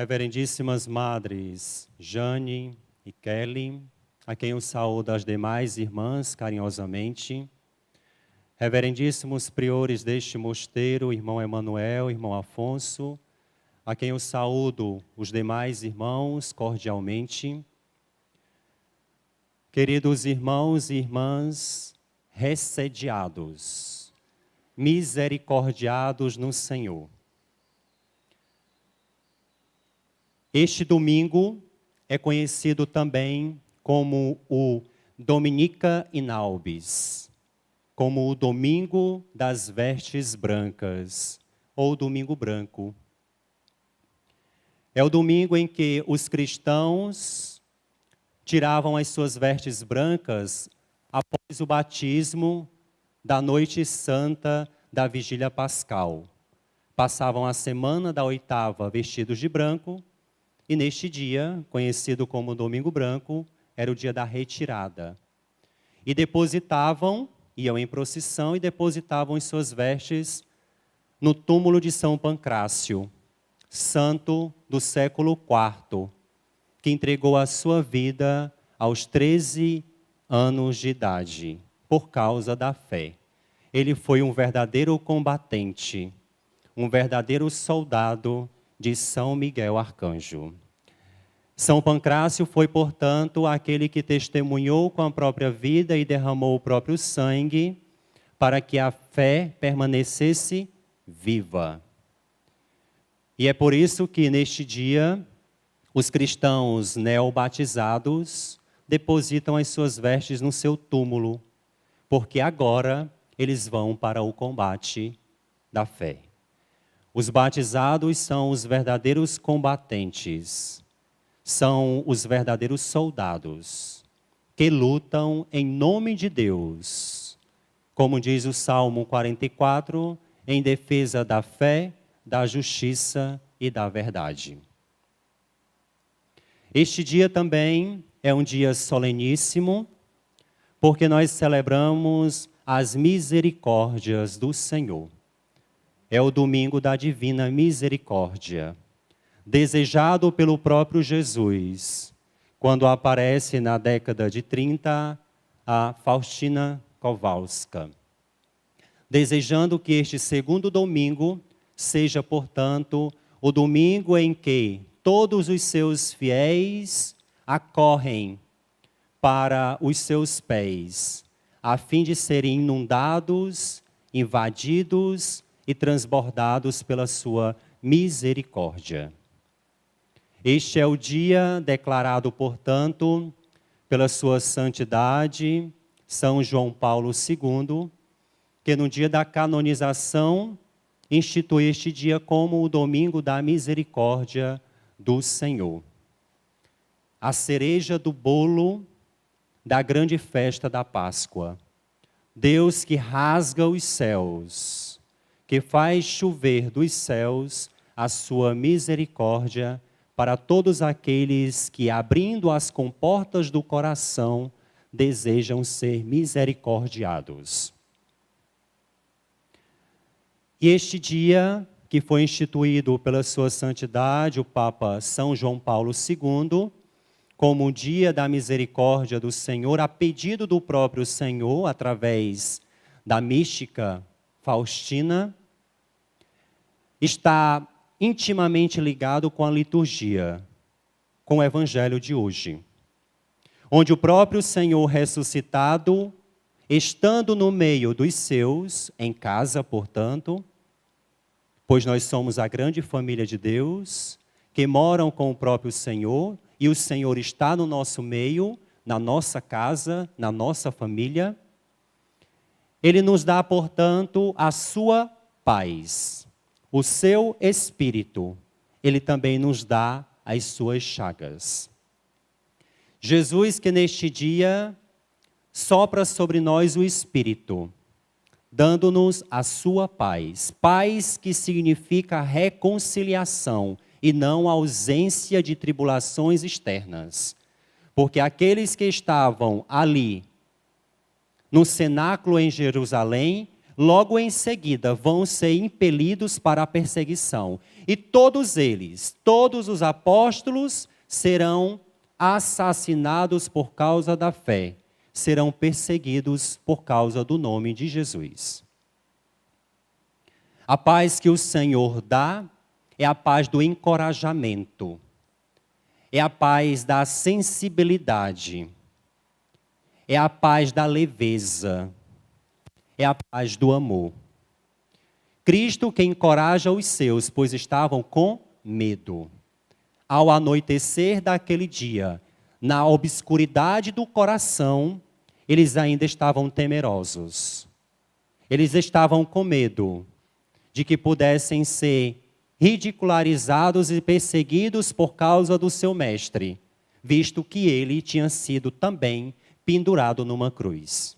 Reverendíssimas Madres Jane e Kelly, a quem eu saúdo as demais irmãs carinhosamente. Reverendíssimos priores deste mosteiro, irmão Emanuel, irmão Afonso, a quem eu saúdo os demais irmãos cordialmente. Queridos irmãos e irmãs ressediados, misericordiados no Senhor. Este domingo é conhecido também como o Dominica in Albis, como o Domingo das Vestes Brancas, ou Domingo Branco. É o domingo em que os cristãos tiravam as suas vestes brancas após o batismo da noite santa da vigília pascal. Passavam a semana da oitava vestidos de branco, e neste dia, conhecido como Domingo Branco, era o dia da retirada. E iam em procissão e depositavam as suas vestes no túmulo de São Pancrácio, santo do século IV, que entregou a sua vida aos 13 anos de idade, por causa da fé. Ele foi um verdadeiro combatente, um verdadeiro soldado de São Miguel Arcanjo. São Pancrácio foi, portanto, aquele que testemunhou com a própria vida e derramou o próprio sangue para que a fé permanecesse viva. E é por isso que, neste dia, os cristãos neobatizados depositam as suas vestes no seu túmulo, porque agora eles vão para o combate da fé. Os batizados são os verdadeiros combatentes, são os verdadeiros soldados, que lutam em nome de Deus, como diz o Salmo 44, em defesa da fé, da justiça e da verdade. Este dia também é um dia soleníssimo, porque nós celebramos as misericórdias do Senhor. É o domingo da Divina Misericórdia, desejado pelo próprio Jesus, quando aparece na década de 30 a Faustina Kowalska, desejando que este segundo domingo seja, portanto, o domingo em que todos os seus fiéis acorrem para os seus pés, a fim de serem inundados, invadidos e transbordados pela sua misericórdia. Este é o dia declarado, portanto, pela sua santidade, São João Paulo II, que no dia da canonização institui este dia como o Domingo da Misericórdia do Senhor. A cereja do bolo da grande festa da Páscoa. Deus que rasga os céus, que faz chover dos céus a sua misericórdia para todos aqueles que, abrindo as comportas do coração, desejam ser misericordiados. E este dia, que foi instituído pela sua santidade, o Papa São João Paulo II, como o dia da misericórdia do Senhor, a pedido do próprio Senhor, através da mística Faustina, está intimamente ligado com a liturgia, com o Evangelho de hoje, onde o próprio Senhor ressuscitado, estando no meio dos seus, em casa, portanto, pois nós somos a grande família de Deus, que moram com o próprio Senhor, e o Senhor está no nosso meio, na nossa casa, na nossa família. Ele nos dá, portanto, a sua paz, o seu Espírito. Ele também nos dá as suas chagas. Jesus, que neste dia sopra sobre nós o Espírito, dando-nos a sua paz. Paz que significa reconciliação e não ausência de tribulações externas. Porque aqueles que estavam ali, no cenáculo em Jerusalém, logo em seguida vão ser impelidos para a perseguição. E todos eles, todos os apóstolos, serão assassinados por causa da fé, serão perseguidos por causa do nome de Jesus. A paz que o Senhor dá é a paz do encorajamento, é a paz da sensibilidade, é a paz da leveza, é a paz do amor. Cristo que encoraja os seus, pois estavam com medo. Ao anoitecer daquele dia, na obscuridade do coração, eles ainda estavam temerosos. Eles estavam com medo de que pudessem ser ridicularizados e perseguidos por causa do seu mestre, visto que ele tinha sido também pendurado numa cruz.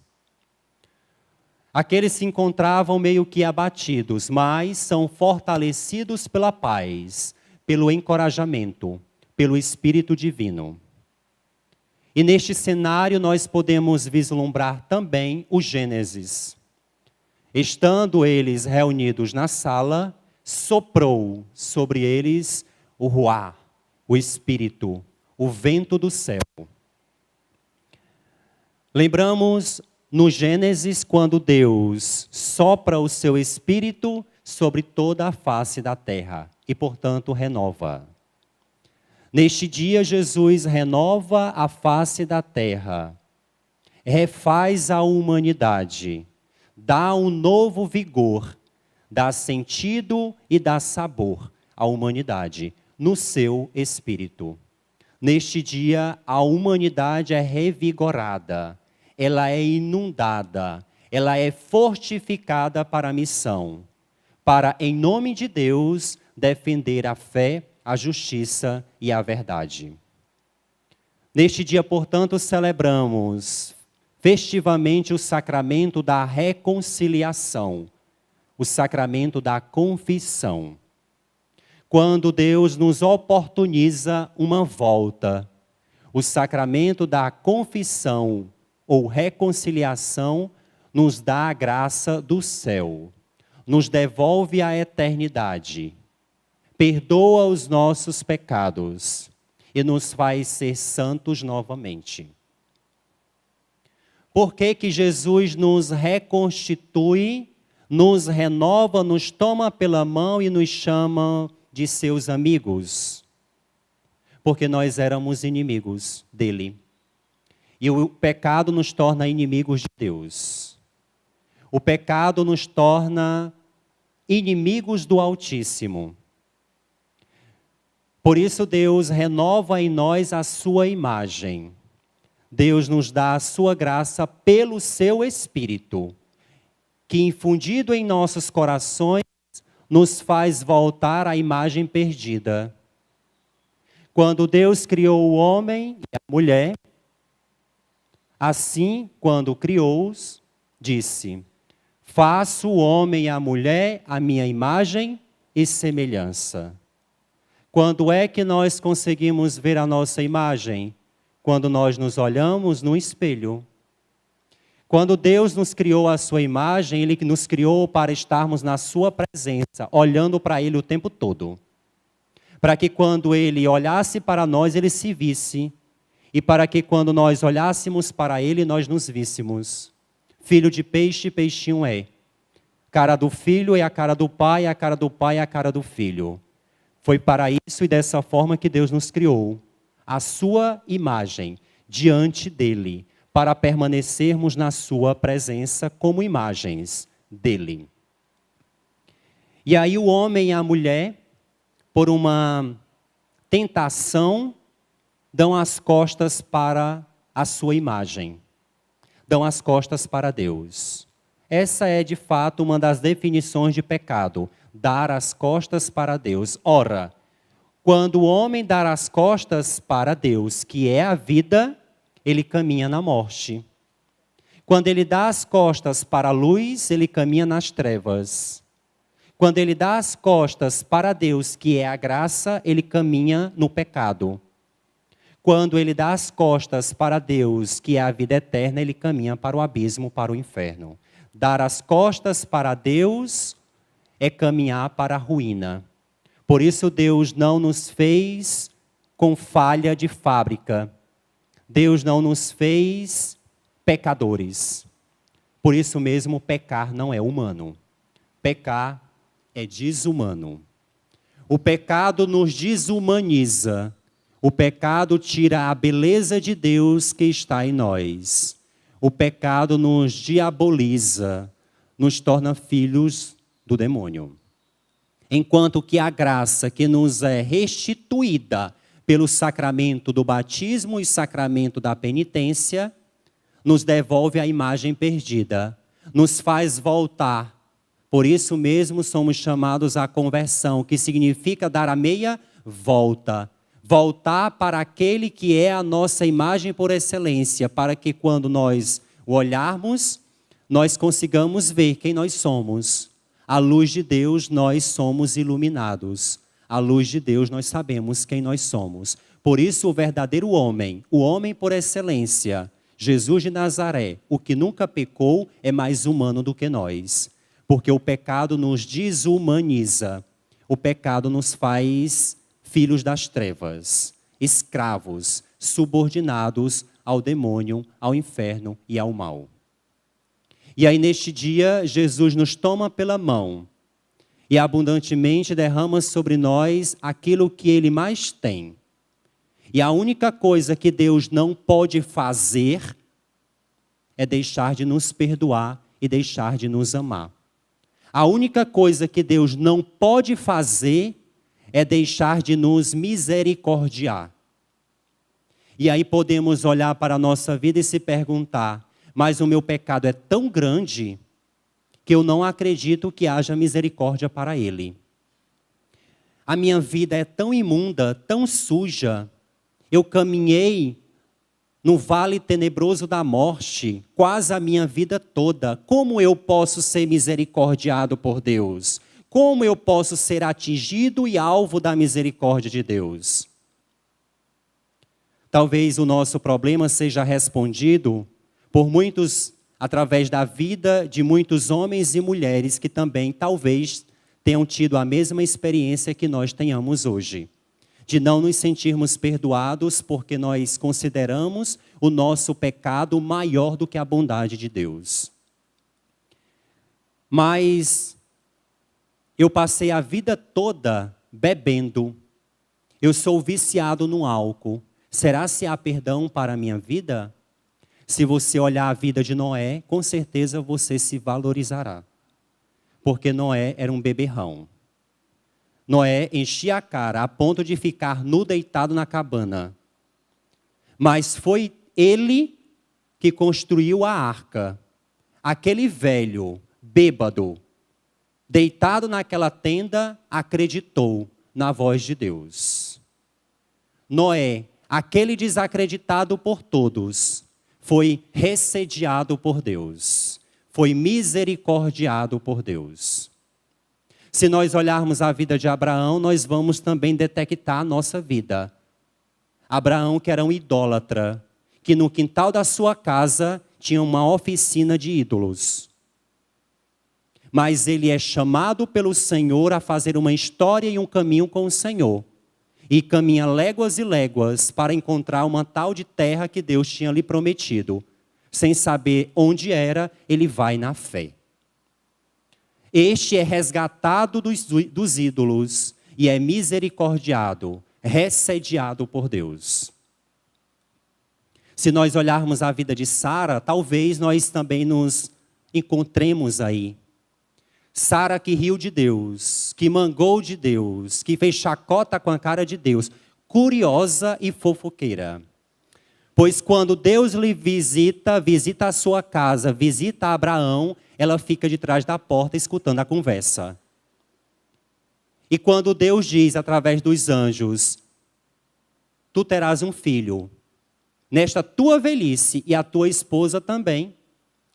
Aqueles se encontravam meio que abatidos, mas são fortalecidos pela paz, pelo encorajamento, pelo Espírito Divino. E neste cenário nós podemos vislumbrar também o Gênesis. Estando eles reunidos na sala, soprou sobre eles o Ruá, o Espírito, o vento do céu. Lembramos no Gênesis quando Deus sopra o seu Espírito sobre toda a face da terra e, portanto, renova. Neste dia, Jesus renova a face da terra, refaz a humanidade, dá um novo vigor, dá sentido e dá sabor à humanidade, no seu Espírito. Neste dia, a humanidade é revigorada, ela é inundada, ela é fortificada para a missão, para, em nome de Deus, defender a fé, a justiça e a verdade. Neste dia, portanto, celebramos festivamente o sacramento da reconciliação, o sacramento da confissão. Quando Deus nos oportuniza uma volta, o sacramento da confissão ou reconciliação nos dá a graça do céu, nos devolve a eternidade, perdoa os nossos pecados e nos faz ser santos novamente. Por que que Jesus nos reconstitui, nos renova, nos toma pela mão e nos chama de seus amigos? Porque nós éramos inimigos dele. E o pecado nos torna inimigos de Deus. O pecado nos torna inimigos do Altíssimo. Por isso Deus renova em nós a sua imagem. Deus nos dá a sua graça pelo seu Espírito, que infundido em nossos corações, nos faz voltar à imagem perdida. Quando Deus criou o homem e a mulher, assim, quando criou-os, disse: faço o homem e a mulher à minha imagem e semelhança. Quando é que nós conseguimos ver a nossa imagem? Quando nós nos olhamos no espelho. Quando Deus nos criou a sua imagem, Ele nos criou para estarmos na sua presença, olhando para Ele o tempo todo. Para que quando Ele olhasse para nós, Ele se visse. E para que quando nós olhássemos para Ele, nós nos víssemos. Filho de peixe, peixinho é. Cara do filho é a cara do pai, a cara do pai é a cara do filho. Foi para isso e dessa forma que Deus nos criou. A sua imagem diante dele, para permanecermos na sua presença como imagens dele. E aí o homem e a mulher, por uma tentação, dão as costas para a sua imagem. Dão as costas para Deus. Essa é, de fato, uma das definições de pecado. Dar as costas para Deus. Ora, quando o homem dar as costas para Deus, que é a vida, ele caminha na morte. Quando ele dá as costas para a luz, ele caminha nas trevas. Quando ele dá as costas para Deus, que é a graça, ele caminha no pecado. Quando ele dá as costas para Deus, que é a vida eterna, ele caminha para o abismo, para o inferno. Dar as costas para Deus é caminhar para a ruína. Por isso Deus não nos fez com falha de fábrica. Deus não nos fez pecadores. Por isso mesmo, pecar não é humano. Pecar é desumano. O pecado nos desumaniza. O pecado tira a beleza de Deus que está em nós. O pecado nos diaboliza, nos torna filhos do demônio. Enquanto que a graça que nos é restituída pelo sacramento do batismo e sacramento da penitência, nos devolve a imagem perdida, nos faz voltar. Por isso mesmo somos chamados à conversão, que significa dar a meia volta. Voltar para aquele que é a nossa imagem por excelência, para que quando nós o olharmos, nós consigamos ver quem nós somos. À luz de Deus, nós somos iluminados. À luz de Deus, nós sabemos quem nós somos. Por isso, o verdadeiro homem, o homem por excelência, Jesus de Nazaré, o que nunca pecou, é mais humano do que nós. Porque o pecado nos desumaniza. O pecado nos faz filhos das trevas, escravos, subordinados ao demônio, ao inferno e ao mal. E aí neste dia, Jesus nos toma pela mão e abundantemente derrama sobre nós aquilo que Ele mais tem. E a única coisa que Deus não pode fazer é deixar de nos perdoar e deixar de nos amar. A única coisa que Deus não pode fazer é deixar de nos misericordiar. E aí podemos olhar para a nossa vida e se perguntar, mas o meu pecado é tão grande que eu não acredito que haja misericórdia para Ele. A minha vida é tão imunda, tão suja, eu caminhei no vale tenebroso da morte quase a minha vida toda. Como eu posso ser misericordiado por Deus? Como eu posso ser atingido e alvo da misericórdia de Deus? Talvez o nosso problema seja respondido por muitos, através da vida de muitos homens e mulheres que também, talvez, tenham tido a mesma experiência que nós tenhamos hoje. De não nos sentirmos perdoados porque nós consideramos o nosso pecado maior do que a bondade de Deus. Mas eu passei a vida toda bebendo. Eu sou viciado no álcool. Será se há perdão para a minha vida? Se você olhar a vida de Noé, com certeza você se valorizará. Porque Noé era um beberrão. Noé enchia a cara a ponto de ficar nu deitado na cabana. Mas foi ele que construiu a arca. Aquele velho, bêbado, deitado naquela tenda, acreditou na voz de Deus. Noé, aquele desacreditado por todos, foi ressediado por Deus. Foi misericordiado por Deus. Se nós olharmos a vida de Abraão, nós vamos também detectar a nossa vida. Abraão, que era um idólatra, que no quintal da sua casa tinha uma oficina de ídolos. Mas ele é chamado pelo Senhor a fazer uma história e um caminho com o Senhor. E caminha léguas e léguas para encontrar uma tal de terra que Deus tinha lhe prometido. Sem saber onde era, ele vai na fé. Este é resgatado dos ídolos e é misericordiado, ressediado por Deus. Se nós olharmos a vida de Sara, talvez nós também nos encontremos aí. Sara que riu de Deus, que mangou de Deus, que fez chacota com a cara de Deus, curiosa e fofoqueira. Pois quando Deus lhe visita a sua casa, visita Abraão, ela fica de trás da porta escutando a conversa. E quando Deus diz através dos anjos, tu terás um filho, nesta tua velhice e a tua esposa também,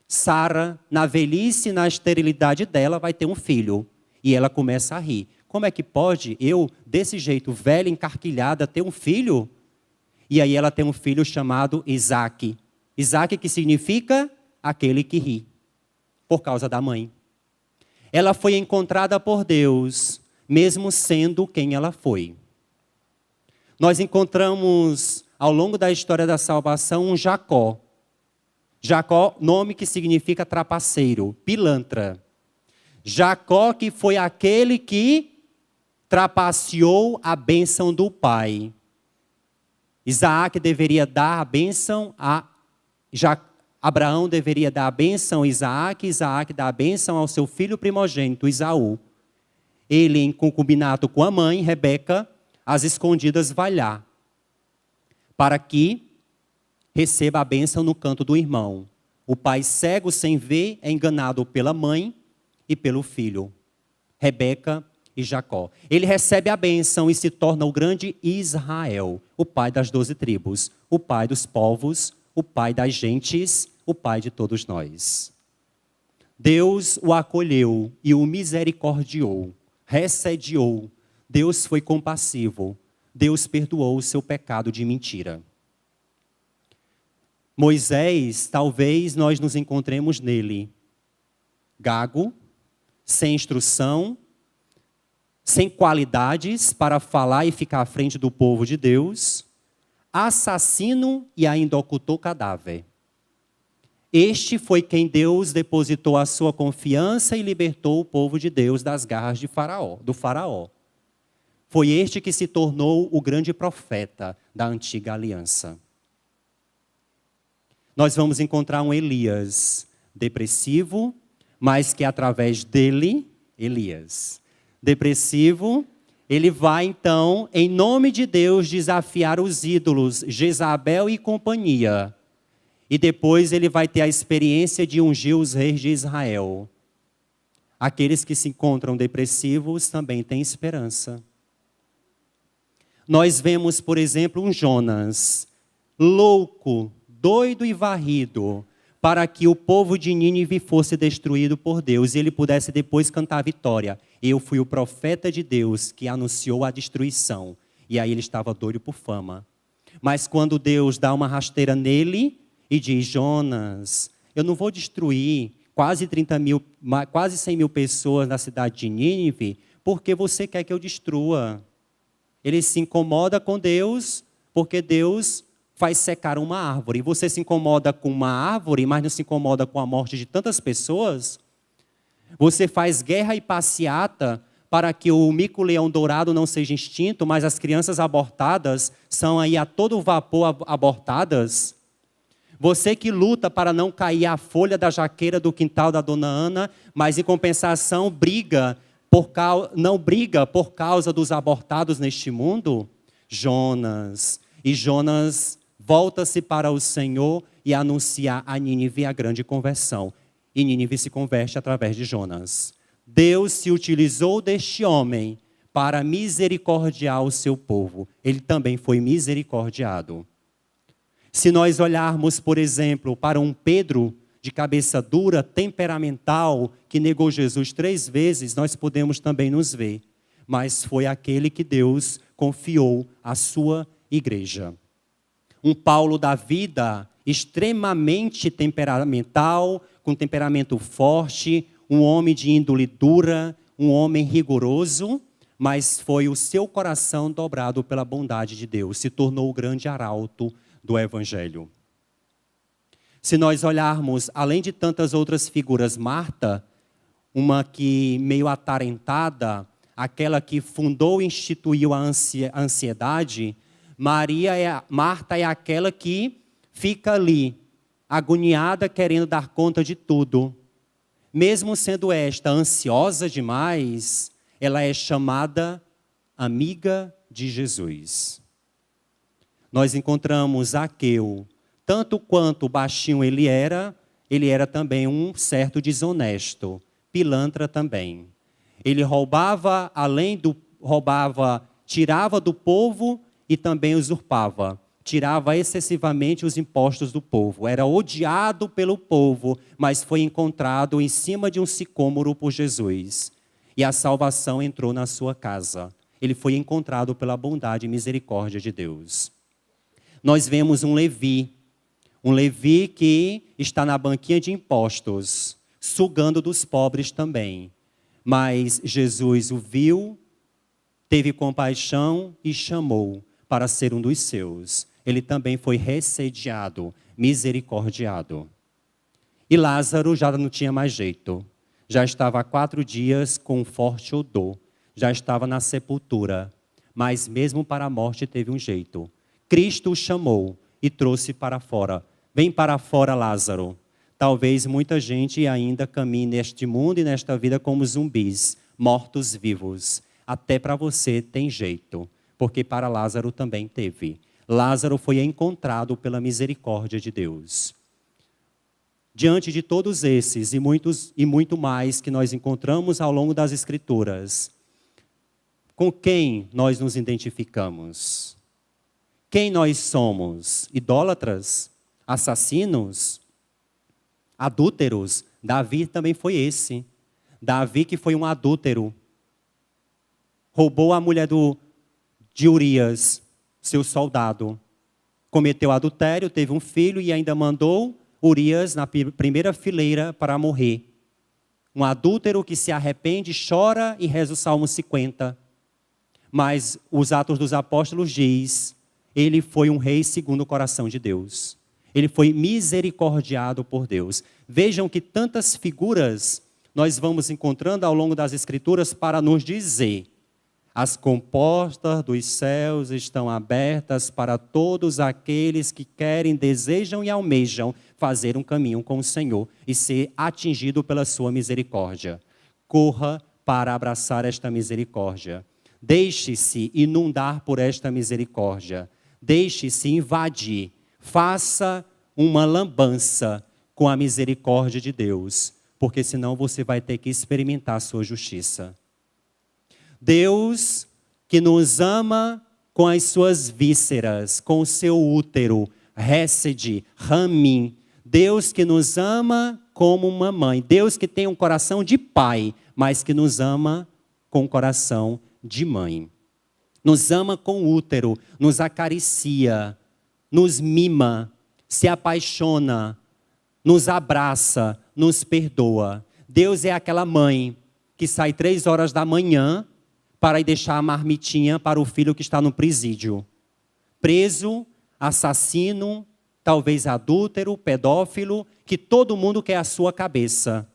Sara, na velhice e na esterilidade dela, vai ter um filho. E ela começa a rir. Como é que pode eu, desse jeito, velha, encarquilhada, ter um filho? E aí ela tem um filho chamado Isaque. Isaque que significa aquele que ri. por causa da mãe. Ela foi encontrada por Deus, mesmo sendo quem ela foi. Nós encontramos, ao longo da história da salvação, um Jacó. Jacó, nome que significa trapaceiro, pilantra. Jacó, que foi aquele que trapaceou a bênção do pai. Isaac deveria dar a bênção a Abraão deveria dar a bênção a Isaac, Isaac dá a bênção ao seu filho primogênito, Esaú. Ele, em concubinato com a mãe, Rebeca, às escondidas vai lá, para que receba a bênção no canto do irmão. O pai cego, sem ver, é enganado pela mãe e pelo filho, Rebeca e Jacó. Ele recebe a bênção e se torna o grande Israel, o pai das 12 tribos, o pai dos povos, o pai das gentes, o pai de todos nós. Deus o acolheu e o misericordiou, recediou. Deus foi compassivo. Deus perdoou o seu pecado de mentira. Moisés, talvez nós nos encontremos nele. Gago, sem instrução, sem qualidades para falar e ficar à frente do povo de Deus, assassino e ainda ocultou cadáver. Este foi quem Deus depositou a sua confiança e libertou o povo de Deus das garras do faraó. Foi este que se tornou o grande profeta da antiga aliança. Nós vamos encontrar um Elias depressivo, mas que através dele, Elias, depressivo, ele vai então, em nome de Deus, desafiar os ídolos, Jezabel e companhia. E depois ele vai ter a experiência de ungir os reis de Israel. Aqueles que se encontram depressivos também têm esperança. Nós vemos, por exemplo, um Jonas, louco, doido e varrido, para que o povo de Nínive fosse destruído por Deus e ele pudesse depois cantar a vitória. Eu fui o profeta de Deus que anunciou a destruição. E aí ele estava doido por fama. Mas quando Deus dá uma rasteira nele e diz, Jonas, eu não vou destruir quase 100 mil pessoas na cidade de Nínive, porque você quer que eu destrua. Ele se incomoda com Deus, porque Deus faz secar uma árvore. E você se incomoda com uma árvore, mas não se incomoda com a morte de tantas pessoas? Você faz guerra e passeata para que o mico-leão dourado não seja extinto, mas as crianças abortadas são aí a todo vapor abortadas? Você que luta para não cair a folha da jaqueira do quintal da dona Ana, mas em compensação não briga por causa dos abortados neste mundo? Jonas. E Jonas volta-se para o Senhor e anuncia a Nínive a grande conversão. E Nínive se converte através de Jonas. Deus se utilizou deste homem para misericordiar o seu povo. Ele também foi misericordiado. Se nós olharmos, por exemplo, para um Pedro de cabeça dura, temperamental, que negou Jesus 3 vezes, nós podemos também nos ver. Mas foi aquele que Deus confiou à sua igreja. Um Paulo da vida extremamente temperamental, com temperamento forte, um homem de índole dura, um homem rigoroso, mas foi o seu coração dobrado pela bondade de Deus, se tornou o grande arauto do Evangelho. Se nós olharmos, além de tantas outras figuras, Marta, uma que meio atarentada, aquela que fundou e instituiu a ansiedade, Marta é aquela que fica ali, agoniada, querendo dar conta de tudo. Mesmo sendo esta ansiosa demais, ela é chamada amiga de Jesus. Nós encontramos Zaqueu, tanto quanto baixinho ele era também um certo desonesto, pilantra também. Ele tirava do povo e também usurpava. Tirava excessivamente os impostos do povo. Era odiado pelo povo, mas foi encontrado em cima de um sicômoro por Jesus. E a salvação entrou na sua casa. Ele foi encontrado pela bondade e misericórdia de Deus. Nós vemos um Levi que está na banquinha de impostos, sugando dos pobres também. Mas Jesus o viu, teve compaixão e chamou para ser um dos seus. Ele também foi ressediado, misericordiado. E Lázaro já não tinha mais jeito. Já estava há 4 dias com um forte odor. Já estava na sepultura. Mas mesmo para a morte teve um jeito. Cristo o chamou e trouxe para fora. Vem para fora, Lázaro. Talvez muita gente ainda caminhe neste mundo e nesta vida como zumbis, mortos-vivos. Até para você tem jeito, porque para Lázaro também teve. Lázaro foi encontrado pela misericórdia de Deus. Diante de todos esses e muito mais que nós encontramos ao longo das Escrituras, com quem nós nos identificamos? Quem nós somos? Idólatras? Assassinos? Adúlteros? Davi também foi esse. Davi que foi um adúltero. Roubou a mulher de Urias, seu soldado. Cometeu adultério, teve um filho e ainda mandou Urias na primeira fileira para morrer. Um adúltero que se arrepende, chora e reza o Salmo 50. Mas os Atos dos Apóstolos diz, ele foi um rei segundo o coração de Deus. Ele foi misericordiado por Deus. Vejam que tantas figuras nós vamos encontrando ao longo das Escrituras para nos dizer: as comportas dos céus estão abertas para todos aqueles que querem, desejam e almejam fazer um caminho com o Senhor e ser atingido pela sua misericórdia. Corra para abraçar esta misericórdia. Deixe-se inundar por esta misericórdia. Deixe-se invadir. Faça uma lambança com a misericórdia de Deus, porque senão você vai ter que experimentar a sua justiça. Deus que nos ama com as suas vísceras, com o seu útero, Hesed, Ramin. Deus que nos ama como uma mãe. Deus que tem um coração de pai, mas que nos ama com um coração de mãe. Nos ama com útero, nos acaricia, nos mima, se apaixona, nos abraça, nos perdoa. Deus é aquela mãe que sai 3 horas da manhã para ir deixar a marmitinha para o filho que está no presídio. Preso, assassino, talvez adúltero, pedófilo, que todo mundo quer a sua cabeça.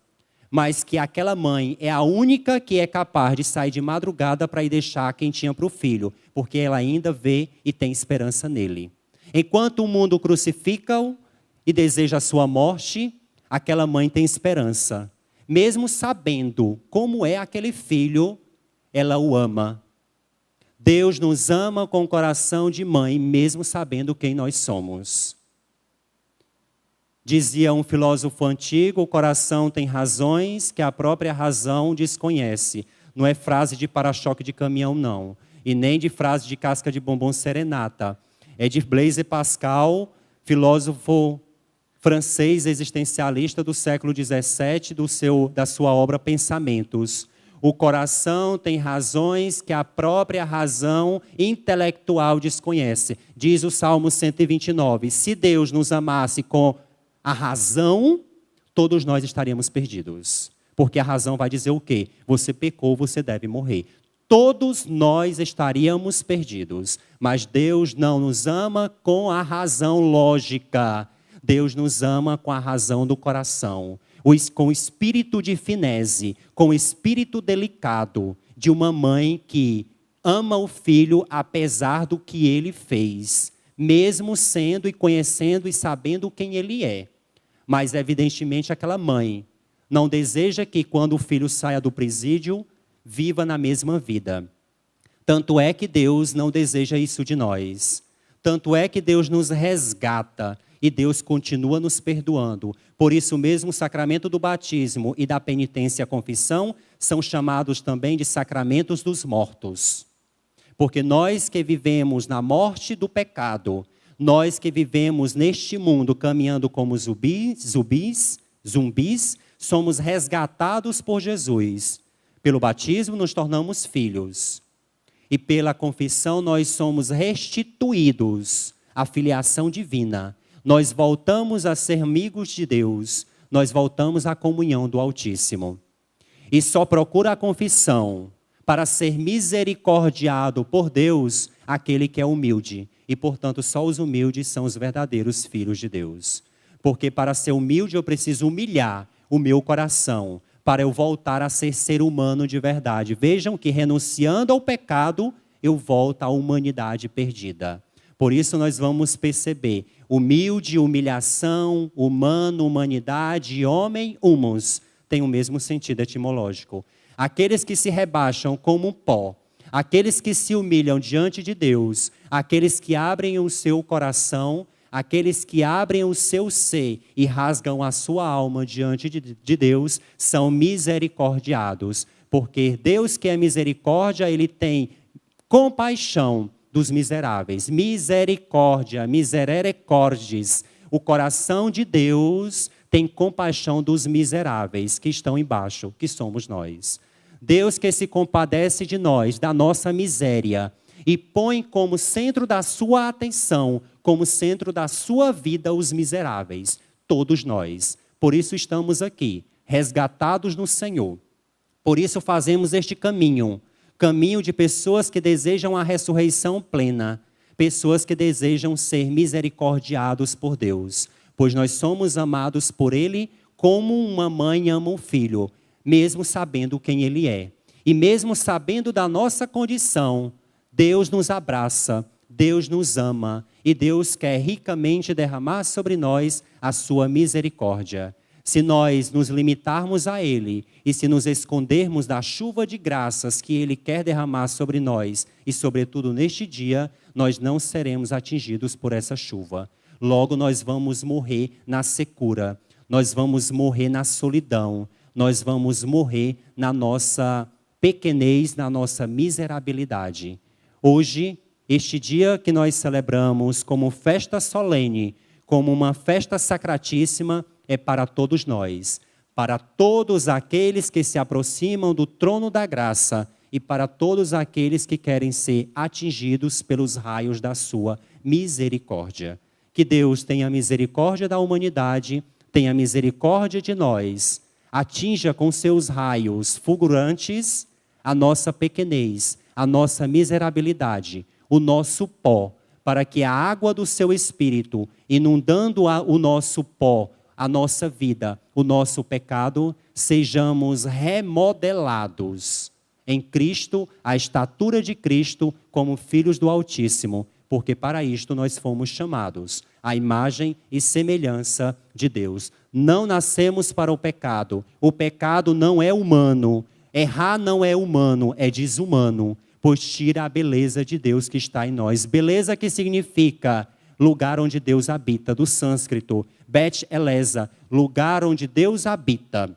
Mas que aquela mãe é a única que é capaz de sair de madrugada para ir deixar a quentinha para o filho, porque ela ainda vê e tem esperança nele. Enquanto o mundo crucifica-o e deseja a sua morte, aquela mãe tem esperança. Mesmo sabendo como é aquele filho, ela o ama. Deus nos ama com o coração de mãe, mesmo sabendo quem nós somos. Dizia um filósofo antigo, o coração tem razões que a própria razão desconhece. Não é frase de para-choque de caminhão, não. E nem de frase de casca de bombom serenata. É de Blaise Pascal, filósofo francês existencialista do século XVII, da sua obra Pensamentos. O coração tem razões que a própria razão intelectual desconhece. Diz o Salmo 129, se Deus nos amasse com a razão, todos nós estaríamos perdidos. Porque a razão vai dizer o quê? Você pecou, você deve morrer. Todos nós estaríamos perdidos. Mas Deus não nos ama com a razão lógica. Deus nos ama com a razão do coração. Com o espírito de finese, com o espírito delicado de uma mãe que ama o filho apesar do que ele fez, mesmo sendo e conhecendo e sabendo quem ele é. Mas, evidentemente, aquela mãe não deseja que, quando o filho saia do presídio, viva na mesma vida. Tanto é que Deus não deseja isso de nós. Tanto é que Deus nos resgata e Deus continua nos perdoando. Por isso mesmo, o sacramento do batismo e da penitência e a confissão são chamados também de sacramentos dos mortos. Porque nós que vivemos na morte do pecado, nós que vivemos neste mundo caminhando como zumbis, somos resgatados por Jesus. Pelo batismo nos tornamos filhos. E pela confissão nós somos restituídos à filiação divina. Nós voltamos a ser amigos de Deus. nós voltamos à comunhão do Altíssimo. E só procura a confissão para ser misericordiado por Deus aquele que é humilde. E, portanto, só os humildes são os verdadeiros filhos de Deus. Porque para ser humilde eu preciso humilhar o meu coração, para eu voltar a ser humano de verdade. Vejam que renunciando ao pecado, eu volto à humanidade perdida. Por isso nós vamos perceber, humilde, humilhação, humano, humanidade, homem, humus, tem o mesmo sentido etimológico. Aqueles que se rebaixam como um pó, aqueles que se humilham diante de Deus, aqueles que abrem o seu coração, aqueles que abrem o seu ser e rasgam a sua alma diante de Deus, são misericordiados. Porque Deus que é misericórdia, Ele tem compaixão dos miseráveis. Misericórdia, miserere cordis. O coração de Deus tem compaixão dos miseráveis que estão embaixo, que somos nós. Deus que se compadece de nós, da nossa miséria, e põe como centro da sua atenção, como centro da sua vida, os miseráveis, todos nós. Por isso estamos aqui, resgatados no Senhor. Por isso fazemos este caminho de pessoas que desejam a ressurreição plena, pessoas que desejam ser misericordiados por Deus, pois nós somos amados por Ele como uma mãe ama um filho, mesmo sabendo quem Ele é. E mesmo sabendo da nossa condição, Deus nos abraça, Deus nos ama e Deus quer ricamente derramar sobre nós a sua misericórdia. Se nós nos limitarmos a Ele e se nos escondermos da chuva de graças que Ele quer derramar sobre nós e sobretudo neste dia, nós não seremos atingidos por essa chuva. Logo nós vamos morrer na secura, nós vamos morrer na solidão, nós vamos morrer na nossa pequenez, na nossa miserabilidade. Hoje, este dia que nós celebramos como festa solene, como uma festa sacratíssima, é para todos nós, para todos aqueles que se aproximam do trono da graça e para todos aqueles que querem ser atingidos pelos raios da sua misericórdia. Que Deus tenha misericórdia da humanidade, tenha misericórdia de nós, atinja com seus raios fulgurantes a nossa pequenez, a nossa miserabilidade, o nosso pó, para que a água do seu Espírito, inundando o nosso pó, a nossa vida, o nosso pecado, sejamos remodelados em Cristo, a estatura de Cristo, como filhos do Altíssimo, porque para isto nós fomos chamados, à imagem e semelhança de Deus. Não nascemos para o pecado não é humano, errar não é humano, é desumano, pois tira a beleza de Deus que está em nós. Beleza que significa lugar onde Deus habita, do sânscrito, Bet Eleza, lugar onde Deus habita.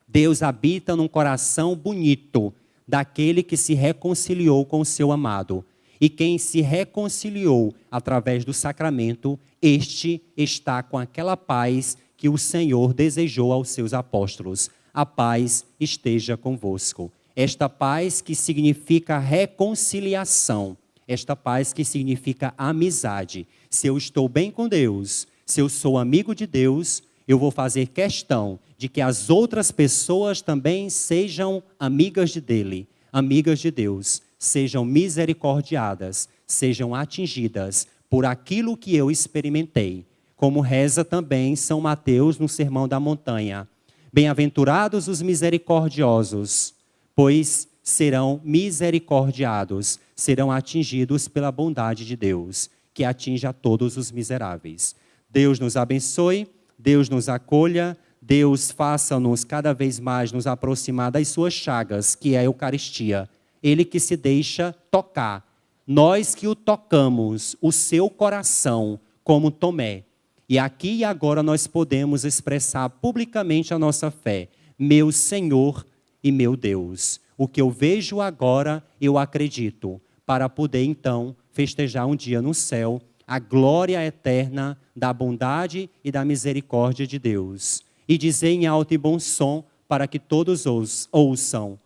Deus habita num coração bonito, daquele que se reconciliou com o seu amado. E quem se reconciliou através do sacramento, este está com aquela paz que o Senhor desejou aos seus apóstolos. A paz esteja convosco. Esta paz que significa reconciliação, esta paz que significa amizade. Se eu estou bem com Deus, se eu sou amigo de Deus, eu vou fazer questão de que as outras pessoas também sejam amigas dele, amigas de Deus, sejam misericordiadas, sejam atingidas por aquilo que eu experimentei. Como reza também São Mateus no Sermão da Montanha. Bem-aventurados os misericordiosos, pois serão misericordiados, serão atingidos pela bondade de Deus, que atinge a todos os miseráveis. Deus nos abençoe, Deus nos acolha, Deus faça-nos cada vez mais nos aproximar das suas chagas, que é a Eucaristia. Ele que se deixa tocar, nós que o tocamos, o seu coração, como Tomé. E aqui e agora nós podemos expressar publicamente a nossa fé. Meu Senhor e meu Deus. O que eu vejo agora, eu acredito, para poder então festejar um dia no céu a glória eterna da bondade e da misericórdia de Deus. E dizer em alto e bom som, para que todos ouçam: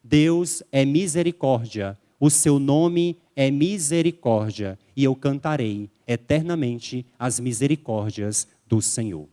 Deus é misericórdia, o seu nome é misericórdia, e eu cantarei eternamente as misericórdias do Senhor.